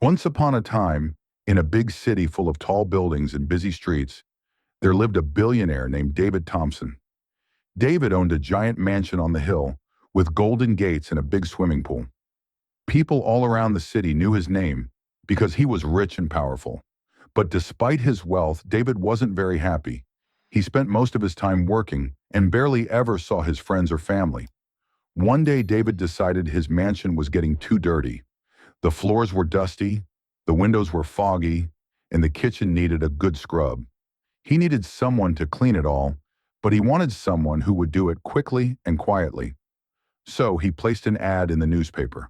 Once upon a time, in a big city full of tall buildings and busy streets, there lived a billionaire named David Thompson. David owned a giant mansion on the hill with golden gates and a big swimming pool. People all around the city knew his name because he was rich and powerful. But despite his wealth, David wasn't very happy. He spent most of his time working and barely ever saw his friends or family. One day, David decided his mansion was getting too dirty. The floors were dusty, the windows were foggy, and the kitchen needed a good scrub. He needed someone to clean it all, but he wanted someone who would do it quickly and quietly. So he placed an ad in the newspaper,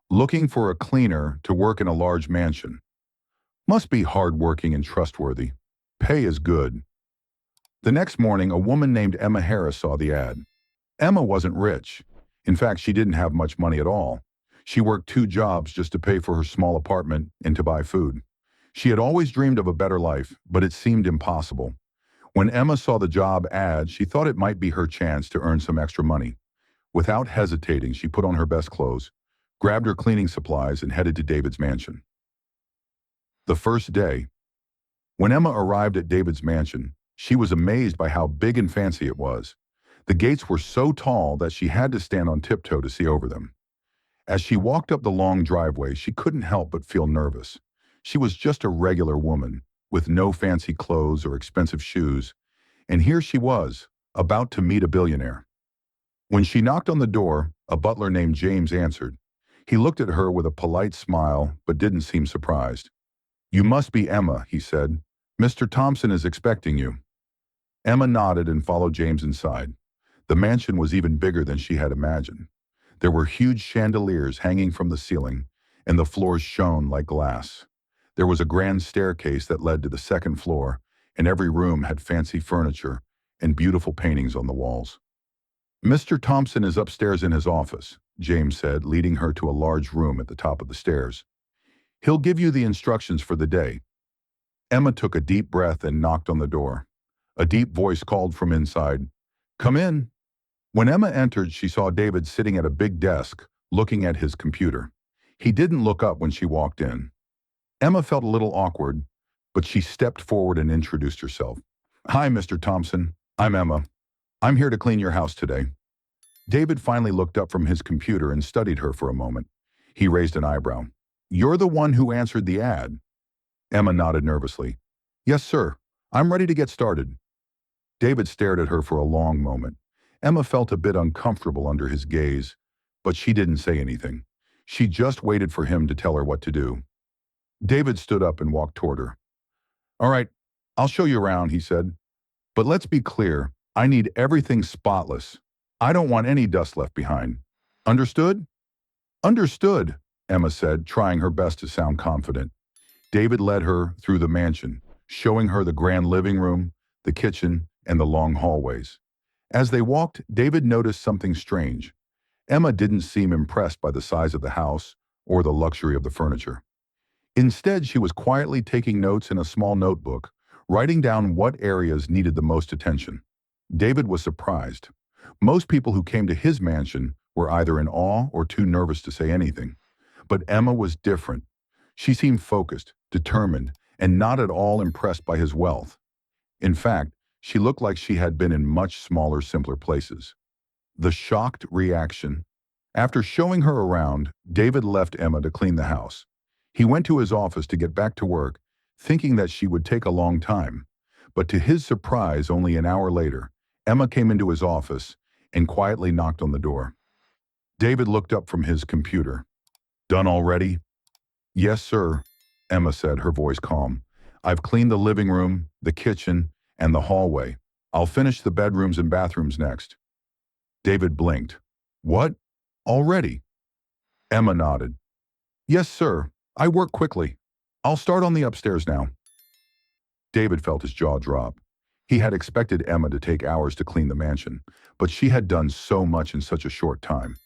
looking for a cleaner to work in a large mansion. Must be hardworking and trustworthy. Pay is good. The next morning, a woman named Emma Harris saw the ad. Emma wasn't rich. In fact, she didn't have much money at all. She worked two jobs just to pay for her small apartment and to buy food. She had always dreamed of a better life, but it seemed impossible. When Emma saw the job ad, she thought it might be her chance to earn some extra money. Without hesitating, she put on her best clothes, grabbed her cleaning supplies, and headed to David's mansion. The first day, when Emma arrived at David's mansion, she was amazed by how big and fancy it was. The gates were so tall that she had to stand on tiptoe to see over them. As she walked up the long driveway, she couldn't help but feel nervous. She was just a regular woman, with no fancy clothes or expensive shoes, and here she was, about to meet a billionaire. When she knocked on the door, a butler named James answered. He looked at her with a polite smile, but didn't seem surprised. "You must be Emma," he said. "Mr. Thompson is expecting you." Emma nodded and followed James inside. The mansion was even bigger than she had imagined. There were huge chandeliers hanging from the ceiling, and the floors shone like glass. There was a grand staircase that led to the second floor, and every room had fancy furniture and beautiful paintings on the walls. "Mr. Thompson is upstairs in his office," James said, leading her to a large room at the top of the stairs. "He'll give you the instructions for the day." Emma took a deep breath and knocked on the door. A deep voice called from inside, "Come in." When Emma entered, she saw David sitting at a big desk, looking at his computer. He didn't look up when she walked in. Emma felt a little awkward, but she stepped forward and introduced herself. "Hi, Mr. Thompson. I'm Emma. I'm here to clean your house today." David finally looked up from his computer and studied her for a moment. He raised an eyebrow. "You're the one who answered the ad." Emma nodded nervously. "Yes, sir. I'm ready to get started." David stared at her for a long moment. Emma felt a bit uncomfortable under his gaze, but she didn't say anything. She just waited for him to tell her what to do. David stood up and walked toward her. "All right, I'll show you around," he said. "But let's be clear, I need everything spotless. I don't want any dust left behind. Understood?" "Understood," Emma said, trying her best to sound confident. David led her through the mansion, showing her the grand living room, the kitchen, and the long hallways. As they walked, David noticed something strange. Emma didn't seem impressed by the size of the house or the luxury of the furniture. Instead, she was quietly taking notes in a small notebook, writing down what areas needed the most attention. David was surprised. Most people who came to his mansion were either in awe or too nervous to say anything. But Emma was different. She seemed focused, determined, and not at all impressed by his wealth. In fact, she looked like she had been in much smaller, simpler places. The shocked reaction. After showing her around, David left Emma to clean the house. He went to his office to get back to work, thinking that she would take a long time. But to his surprise, only an hour later, Emma came into his office and quietly knocked on the door. David looked up from his computer. "Done already?" "Yes, sir," Emma said, her voice calm. "I've cleaned the living room, the kitchen, and the hallway. I'll finish the bedrooms and bathrooms next." David blinked. "What? Already?" Emma nodded. "Yes, sir. I work quickly. I'll start on the upstairs now." David felt his jaw drop. He had expected Emma to take hours to clean the mansion, but she had done so much in such a short time.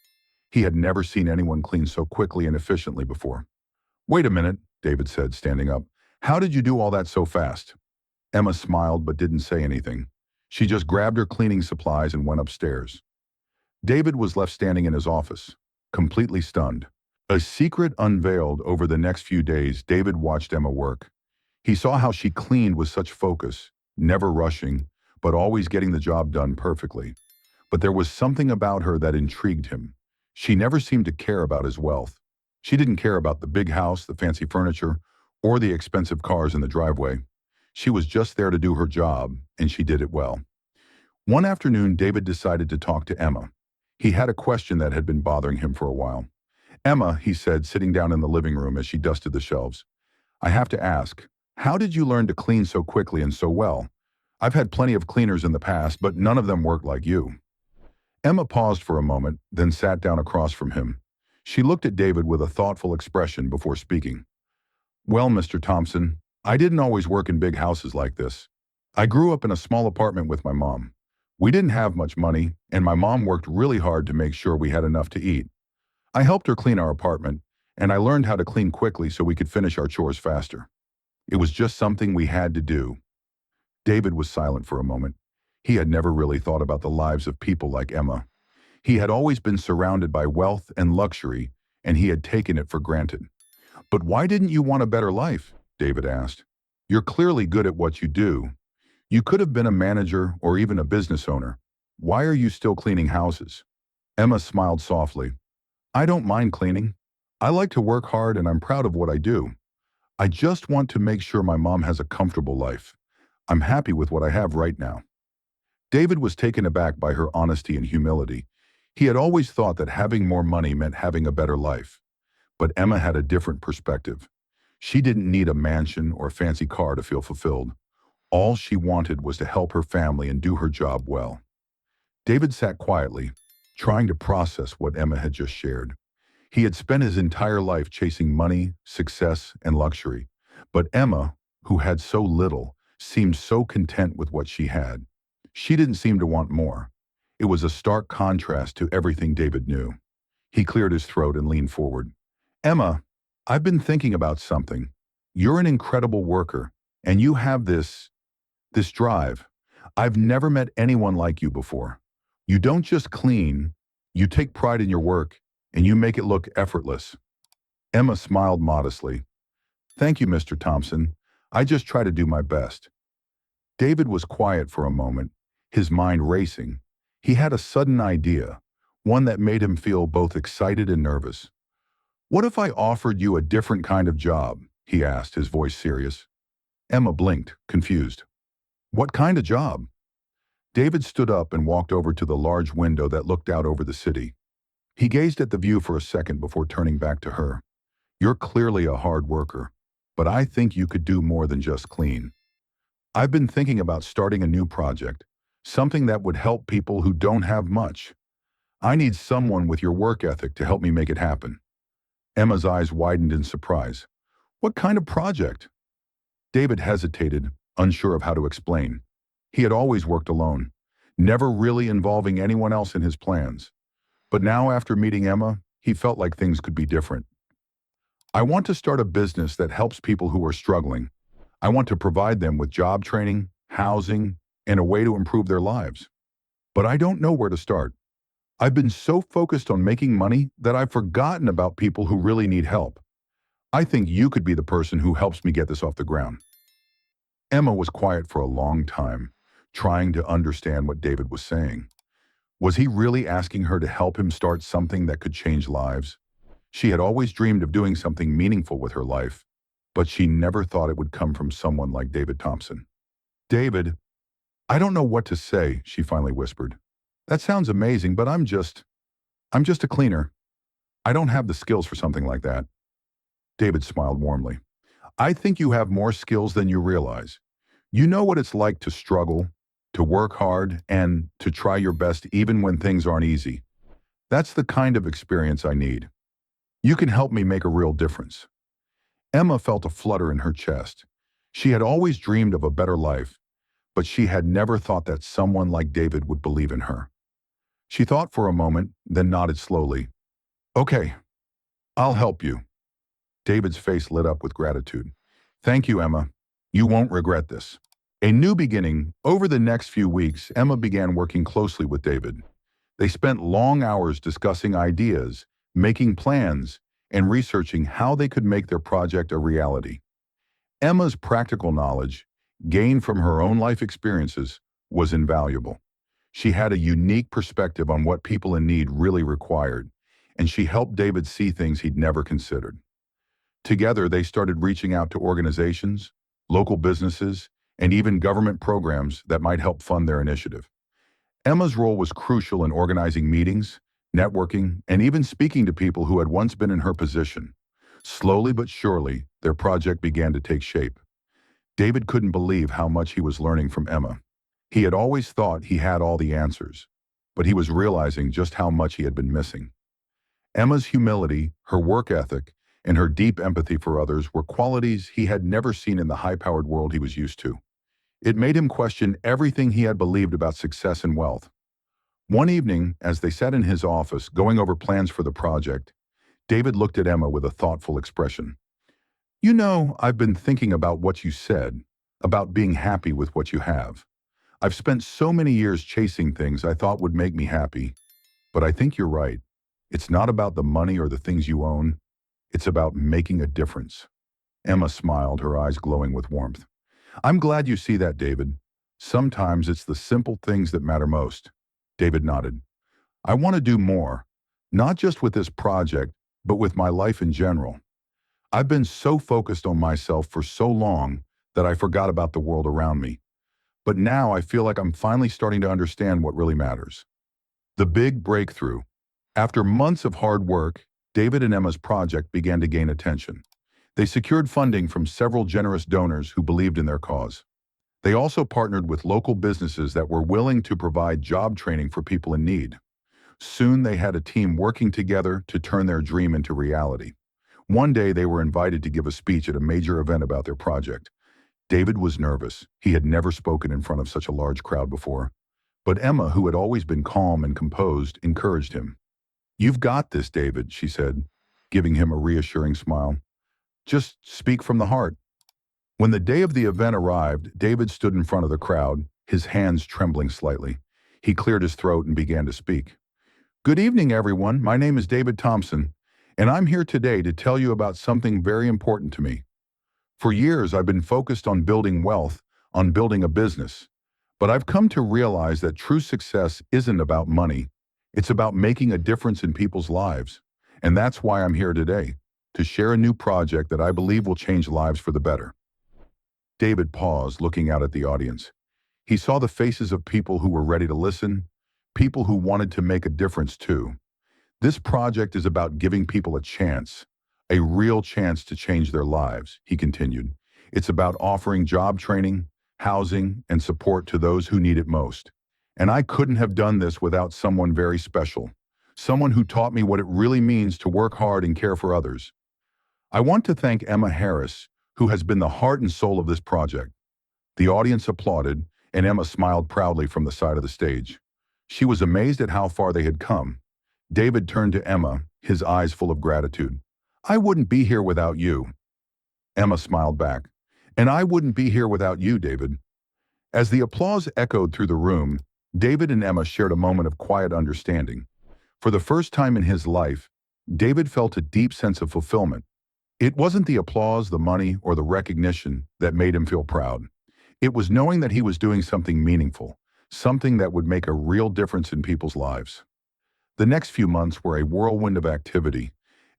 He had never seen anyone clean so quickly and efficiently before. "Wait a minute," David said, standing up. "How did you do all that so fast?" Emma smiled but didn't say anything. She just grabbed her cleaning supplies and went upstairs. David was left standing in his office, completely stunned. A secret unveiled over the next few days. David watched Emma work. He saw how she cleaned with such focus, never rushing, but always getting the job done perfectly. But there was something about her that intrigued him. She never seemed to care about his wealth. She didn't care about the big house, the fancy furniture, or the expensive cars in the driveway. She was just there to do her job, and she did it well. One afternoon, David decided to talk to Emma. He had a question that had been bothering him for a while. "Emma," he said, sitting down in the living room as she dusted the shelves, "I have to ask, how did you learn to clean so quickly and so well? I've had plenty of cleaners in the past, but none of them worked like you." Emma paused for a moment, then sat down across from him. She looked at David with a thoughtful expression before speaking. "Well, Mr. Thompson, I didn't always work in big houses like this. I grew up in a small apartment with my mom. We didn't have much money, and my mom worked really hard to make sure we had enough to eat. I helped her clean our apartment, and I learned how to clean quickly so we could finish our chores faster. It was just something we had to do." David was silent for a moment. He had never really thought about the lives of people like Emma. He had always been surrounded by wealth and luxury, and he had taken it for granted. "But why didn't you want a better life?" David asked. "You're clearly good at what you do. You could have been a manager or even a business owner. Why are you still cleaning houses?" Emma smiled softly. "I don't mind cleaning. I like to work hard and I'm proud of what I do. I just want to make sure my mom has a comfortable life. I'm happy with what I have right now." David was taken aback by her honesty and humility. He had always thought that having more money meant having a better life. But Emma had a different perspective. She didn't need a mansion or fancy car to feel fulfilled. All she wanted was to help her family and do her job well. David sat quietly, trying to process what Emma had just shared. He had spent his entire life chasing money, success, and luxury. But Emma, who had so little, seemed so content with what she had. She didn't seem to want more. It was a stark contrast to everything David knew. He cleared his throat and leaned forward. "Emma, I've been thinking about something. You're an incredible worker, and you have this drive. I've never met anyone like you before. You don't just clean, you take pride in your work, and you make it look effortless." Emma smiled modestly. "Thank you, Mr. Thompson. I just try to do my best." David was quiet for a moment, his mind racing. He had a sudden idea, one that made him feel both excited and nervous. "What if I offered you a different kind of job?" he asked, his voice serious. Emma blinked, confused. "What kind of job?" David stood up and walked over to the large window that looked out over the city. He gazed at the view for a second before turning back to her. "You're clearly a hard worker, but I think you could do more than just clean. I've been thinking about starting a new project, something that would help people who don't have much. I need someone with your work ethic to help me make it happen." Emma's eyes widened in surprise. "What kind of project?" David hesitated, unsure of how to explain. He had always worked alone, never really involving anyone else in his plans. But now, after meeting Emma, he felt like things could be different. "I want to start a business that helps people who are struggling. I want to provide them with job training, housing, and a way to improve their lives. But I don't know where to start. I've been so focused on making money that I've forgotten about people who really need help. I think you could be the person who helps me get this off the ground." Emma was quiet for a long time, trying to understand what David was saying. Was he really asking her to help him start something that could change lives? She had always dreamed of doing something meaningful with her life, but she never thought it would come from someone like David Thompson. "David, I don't know what to say," she finally whispered. "That sounds amazing, but I'm just a cleaner. I don't have the skills for something like that." David smiled warmly. "I think you have more skills than you realize. You know what it's like to struggle, to work hard, and to try your best even when things aren't easy. That's the kind of experience I need. You can help me make a real difference." Emma felt a flutter in her chest. She had always dreamed of a better life, but she had never thought that someone like David would believe in her. She thought for a moment, then nodded slowly. "Okay, I'll help you." David's face lit up with gratitude. "Thank you, Emma. You won't regret this." A new beginning. Over the next few weeks, Emma began working closely with David. They spent long hours discussing ideas, making plans, and researching how they could make their project a reality. Emma's practical knowledge, gained from her own life experiences, was invaluable. She had a unique perspective on what people in need really required, and she helped David see things he'd never considered. Together, they started reaching out to organizations, local businesses, and even government programs that might help fund their initiative. Emma's role was crucial in organizing meetings, networking, and even speaking to people who had once been in her position. Slowly but surely, their project began to take shape. David couldn't believe how much he was learning from Emma. He had always thought he had all the answers, but he was realizing just how much he had been missing. Emma's humility, her work ethic, and her deep empathy for others were qualities he had never seen in the high-powered world he was used to. It made him question everything he had believed about success and wealth. One evening, as they sat in his office going over plans for the project, David looked at Emma with a thoughtful expression. "You know, I've been thinking about what you said, about being happy with what you have. I've spent so many years chasing things I thought would make me happy, but I think you're right. It's not about the money or the things you own. It's about making a difference." Emma smiled, her eyes glowing with warmth. "I'm glad you see that, David. Sometimes it's the simple things that matter most." David nodded. "I want to do more, not just with this project, but with my life in general. I've been so focused on myself for so long that I forgot about the world around me. But now I feel like I'm finally starting to understand what really matters." The big breakthrough. After months of hard work, David and Emma's project began to gain attention. They secured funding from several generous donors who believed in their cause. They also partnered with local businesses that were willing to provide job training for people in need. Soon they had a team working together to turn their dream into reality. One day they were invited to give a speech at a major event about their project. David was nervous. He had never spoken in front of such a large crowd before. But Emma, who had always been calm and composed, encouraged him. "You've got this, David," she said, giving him a reassuring smile. "Just speak from the heart." When the day of the event arrived, David stood in front of the crowd, his hands trembling slightly. He cleared his throat and began to speak. "Good evening, everyone. My name is David Thompson, and I'm here today to tell you about something very important to me. For years, I've been focused on building wealth, on building a business. But I've come to realize that true success isn't about money. It's about making a difference in people's lives. And that's why I'm here today, to share a new project that I believe will change lives for the better." David paused, looking out at the audience. He saw the faces of people who were ready to listen, people who wanted to make a difference too. "This project is about giving people a chance, a real chance to change their lives," he continued. "It's about offering job training, housing, and support to those who need it most. And I couldn't have done this without someone very special, someone who taught me what it really means to work hard and care for others. I want to thank Emma Harris, who has been the heart and soul of this project." The audience applauded, and Emma smiled proudly from the side of the stage. She was amazed at how far they had come. David turned to Emma, his eyes full of gratitude. "I wouldn't be here without you." Emma smiled back. "And I wouldn't be here without you, David." As the applause echoed through the room, David and Emma shared a moment of quiet understanding. For the first time in his life, David felt a deep sense of fulfillment. It wasn't the applause, the money, or the recognition that made him feel proud. It was knowing that he was doing something meaningful, something that would make a real difference in people's lives. The next few months were a whirlwind of activity.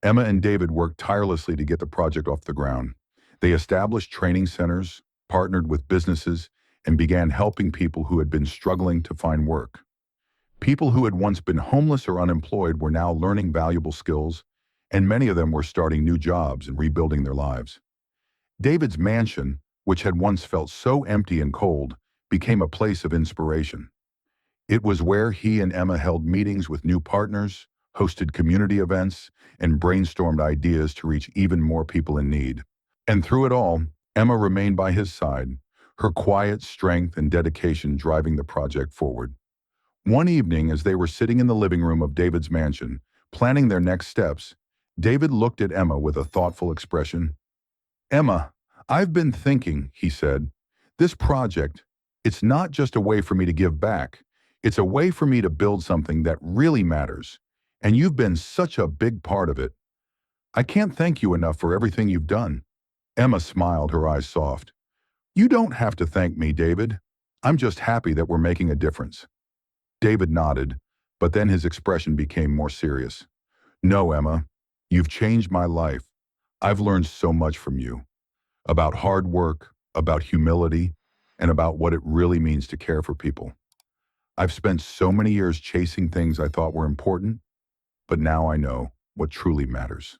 Emma and David worked tirelessly to get the project off the ground. They established training centers, partnered with businesses, and began helping people who had been struggling to find work. People who had once been homeless or unemployed were now learning valuable skills, and many of them were starting new jobs and rebuilding their lives. David's mansion, which had once felt so empty and cold, became a place of inspiration. It was where he and Emma held meetings with new partners, hosted community events, and brainstormed ideas to reach even more people in need. And through it all, Emma remained by his side, her quiet strength and dedication driving the project forward. One evening, as they were sitting in the living room of David's mansion, planning their next steps, David looked at Emma with a thoughtful expression. "Emma, I've been thinking," he said. "This project, it's not just a way for me to give back. It's a way for me to build something that really matters. And you've been such a big part of it. I can't thank you enough for everything you've done. Emma smiled, her eyes soft. You don't have to thank me, David. I'm just happy that we're making a difference. David nodded, but then his expression became more serious. No, Emma, you've changed my life. I've learned so much from you. About hard work, about humility, and about what it really means to care for people. I've spent so many years chasing things I thought were important, but now I know what truly matters.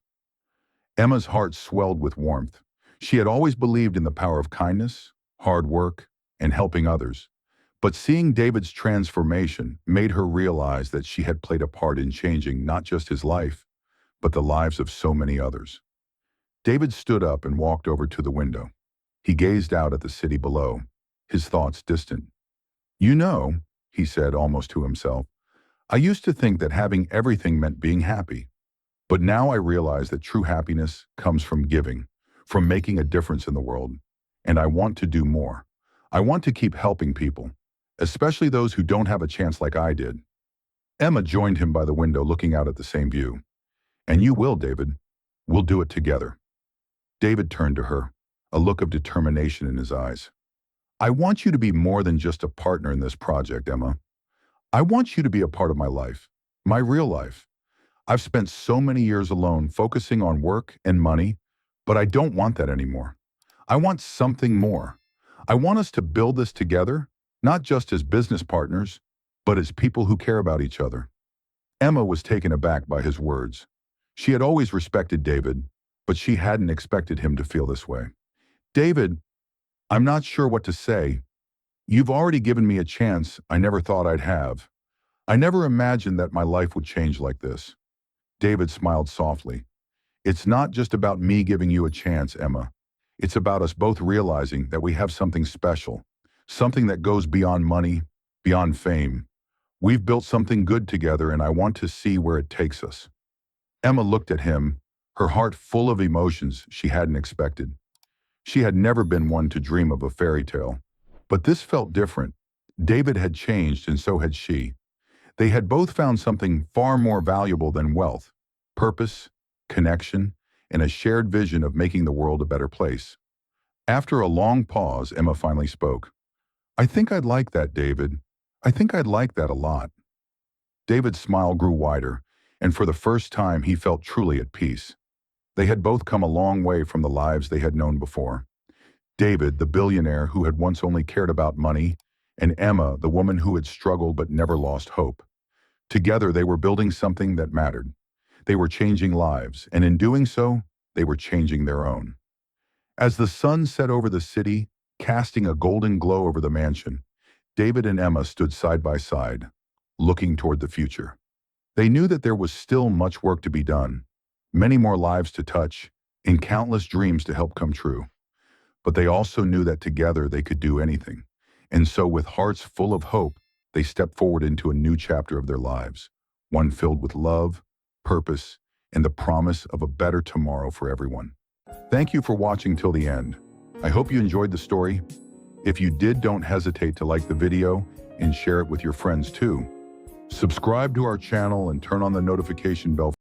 Emma's heart swelled with warmth. She had always believed in the power of kindness, hard work, and helping others. But seeing David's transformation made her realize that she had played a part in changing not just his life, but the lives of so many others. David stood up and walked over to the window. He gazed out at the city below, his thoughts distant. You know, he said almost to himself, I used to think that having everything meant being happy. But now I realize that true happiness comes from giving, from making a difference in the world. And I want to do more. I want to keep helping people, especially those who don't have a chance like I did. Emma joined him by the window looking out at the same view. And you will, David. We'll do it together. David turned to her, a look of determination in his eyes. I want you to be more than just a partner in this project, Emma. I want you to be a part of my life, my real life. I've spent so many years alone focusing on work and money, but I don't want that anymore. I want something more. I want us to build this together, not just as business partners, but as people who care about each other. Emma was taken aback by his words. She had always respected David, but she hadn't expected him to feel this way. David, I'm not sure what to say. You've already given me a chance I never thought I'd have. I never imagined that my life would change like this. David smiled softly. It's not just about me giving you a chance, Emma. It's about us both realizing that we have something special, something that goes beyond money, beyond fame. We've built something good together and I want to see where it takes us. Emma looked at him, her heart full of emotions she hadn't expected. She had never been one to dream of a fairy tale, but this felt different. David had changed and so had she. They had both found something far more valuable than wealth, purpose, connection, and a shared vision of making the world a better place. After a long pause, Emma finally spoke. I think I'd like that, David. I think I'd like that a lot. David's smile grew wider, and for the first time he felt truly at peace. They had both come a long way from the lives they had known before. David, the billionaire who had once only cared about money, and Emma, the woman who had struggled but never lost hope. Together they were building something that mattered. They were changing lives, and in doing so, they were changing their own. As the sun set over the city, casting a golden glow over the mansion, David and Emma stood side by side, looking toward the future. They knew that there was still much work to be done, many more lives to touch, and countless dreams to help come true. But they also knew that together they could do anything. And so with hearts full of hope, they stepped forward into a new chapter of their lives, one filled with love, purpose, and the promise of a better tomorrow for everyone. Thank you for watching till the end. I hope you enjoyed the story. If you did, don't hesitate to like the video and share it with your friends too. Subscribe to our channel and turn on the notification bell